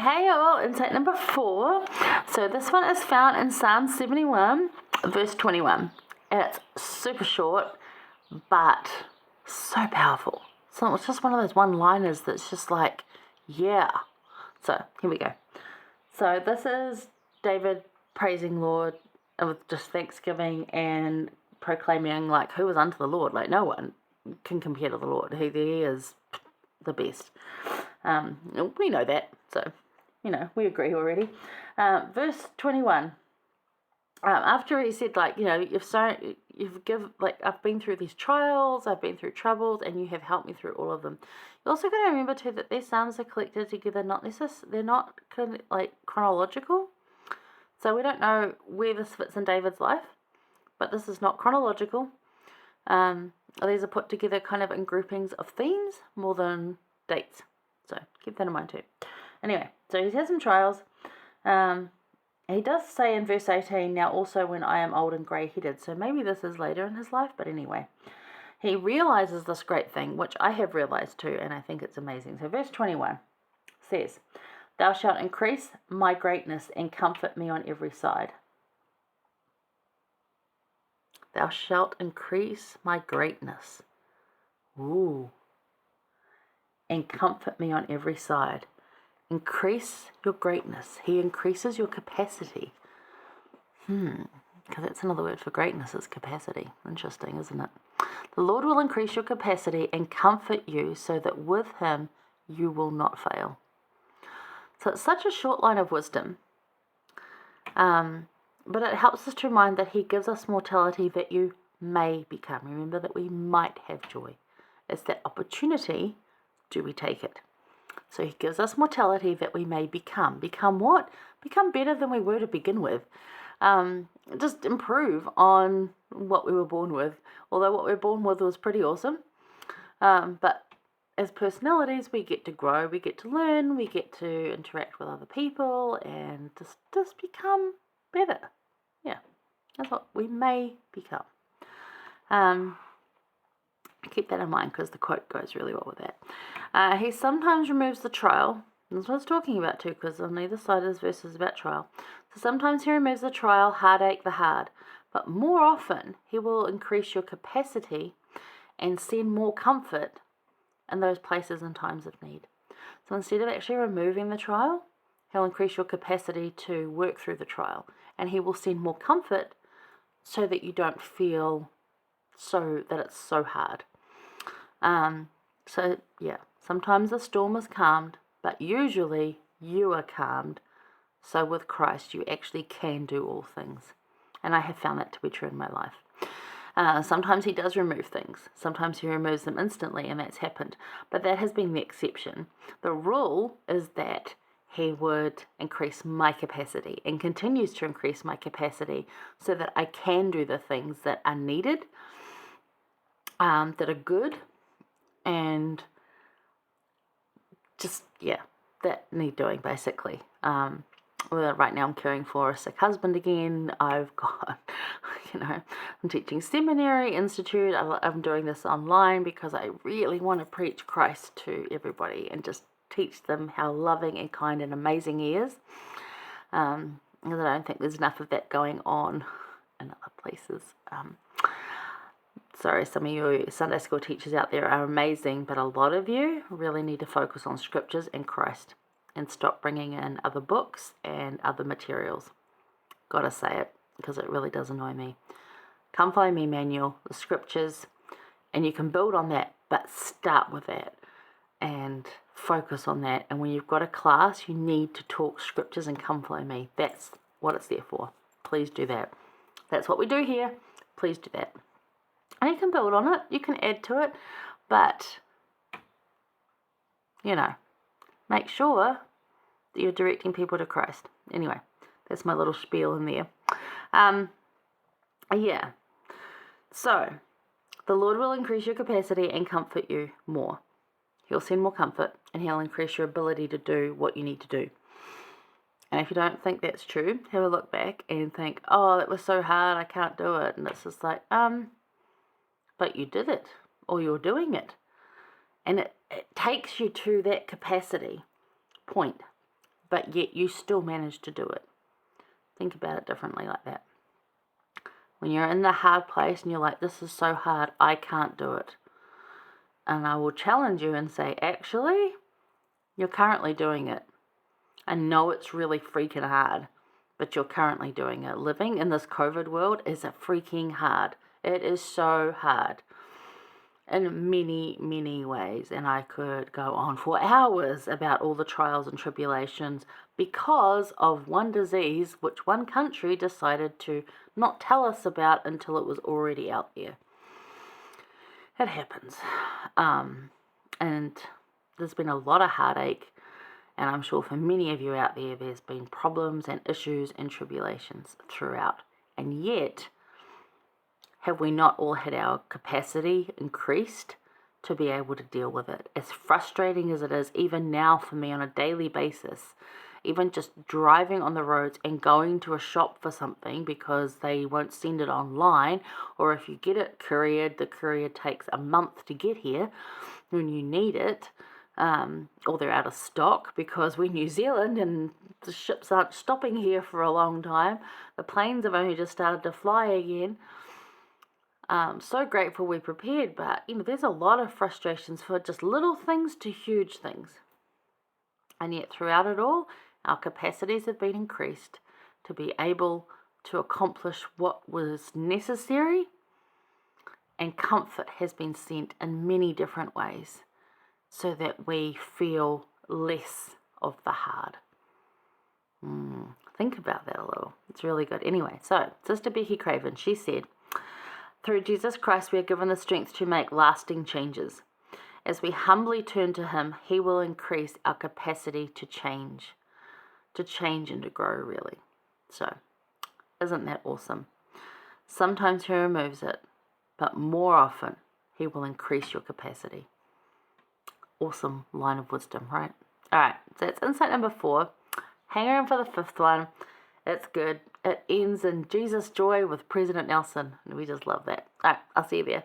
Hey, all, insight number 4. So this one is found in Psalm 71, verse 21. And it's super short, but so powerful. So it's just one of those one-liners that's just like, yeah. So here we go. So this is David praising Lord with just thanksgiving and proclaiming, like, who is unto the Lord? Like, no one can compare to the Lord. He is the best. We know that, so, we agree already. Verse 21, after he said, like, I've been through these trials, I've been through troubles, and you have helped me through all of them. You also got to remember, too, that these psalms are collected together, they're not chronological, so we don't know where this fits in David's life, but this is not chronological. These are put together kind of in groupings of themes more than dates. So keep that in mind too. Anyway, so he's had some trials. He does say in verse 18, now also when I am old and grey-headed. So maybe this is later in his life, but anyway. He realizes this great thing, which I have realized too, and I think it's amazing. So verse 21 says, thou shalt increase my greatness and comfort me on every side. Thou shalt increase my greatness. Ooh. And comfort me on every side. Increase your greatness. He increases your capacity. Because that's another word for greatness, is capacity. Interesting, isn't it? The Lord will increase your capacity and comfort you so that with him you will not fail. So it's such a short line of wisdom. But it helps us to remind that he gives us mortality that you may become. Remember that we might have joy. It's that opportunity. Do we take it? So he gives us mortality that we may become. Become what? Become better than we were to begin with. Just improve on what we were born with. Although what we were born with was pretty awesome. But as personalities, we get to grow, we get to learn, we get to interact with other people and just become better. Yeah, that's what we may become. Keep that in mind because the quote goes really well with that. He sometimes removes the trial. That's what I was talking about too, because on either side of this verse is about trial. So sometimes he removes the trial, heartache, the hard. But more often, he will increase your capacity and send more comfort in those places and times of need. So instead of actually removing the trial, he'll increase your capacity to work through the trial. And he will send more comfort so that you don't feel that it's so hard. So yeah, sometimes the storm is calmed, but usually you are calmed. So with Christ, you actually can do all things. And I have found that to be true in my life. Sometimes he does remove things. Sometimes he removes them instantly, and that's happened. But that has been the exception. The rule is that he would increase my capacity and continues to increase my capacity so that I can do the things that are needed, that are good, and just, that need doing, basically. Right now I'm caring for a sick husband again. I've got, I'm teaching seminary, institute. I'm doing this online because I really want to preach Christ to everybody and just teach them how loving and kind and amazing he is. Because I don't think there's enough of that going on in other places. Sorry, some of you Sunday school teachers out there are amazing, but a lot of you really need to focus on scriptures and Christ and stop bringing in other books and other materials. Gotta say it, because it really does annoy me. Come Follow Me manual, the scriptures, and you can build on that, but start with that and focus on that. And when you've got a class, you need to talk scriptures and Come Follow Me. That's what it's there for. Please do that. That's what we do here. Please do that. And you can build on it, you can add to it, but, make sure that you're directing people to Christ. Anyway, that's my little spiel in there. So, the Lord will increase your capacity and comfort you more. He'll send more comfort, and he'll increase your ability to do what you need to do. And if you don't think that's true, have a look back and think, oh, that was so hard, I can't do it. And it's just like, but you did it, or you're doing it. And it takes you to that capacity point. but yet you still manage to do it. Think about it differently like that. When you're in the hard place and you're like, this is so hard, I can't do it. And I will challenge you and say, actually, you're currently doing it. I know it's really freaking hard, but you're currently doing it. Living in this COVID world is a freaking hard. It is so hard in many, many ways. And I could go on for hours about all the trials and tribulations because of one disease which one country decided to not tell us about until it was already out there. It happens. And there's been a lot of heartache, and I'm sure for many of you out there, there's been problems and issues and tribulations throughout. And yet, have we not all had our capacity increased to be able to deal with it? As frustrating as it is, even now for me on a daily basis, even just driving on the roads and going to a shop for something because they won't send it online, or if you get it couriered, the courier takes a month to get here when you need it, or they're out of stock because we're New Zealand and the ships aren't stopping here for a long time. The planes have only just started to fly again. So grateful we prepared, but there's a lot of frustrations for just little things to huge things. And yet throughout it all, our capacities have been increased to be able to accomplish what was necessary, and comfort has been sent in many different ways so that we feel less of the hard. Think about that a little. It's really good. Anyway, so Sister Becky Craven, she said, through Jesus Christ, we are given the strength to make lasting changes. As we humbly turn to Him, He will increase our capacity to change and to grow, really. So, isn't that awesome? Sometimes He removes it, but more often, He will increase your capacity. Awesome line of wisdom, right? All right, so that's insight number 4. Hang around for the 5th one. It's good. It ends in Jesus' joy with President Nelson. And we just love that. All right, I'll see you there.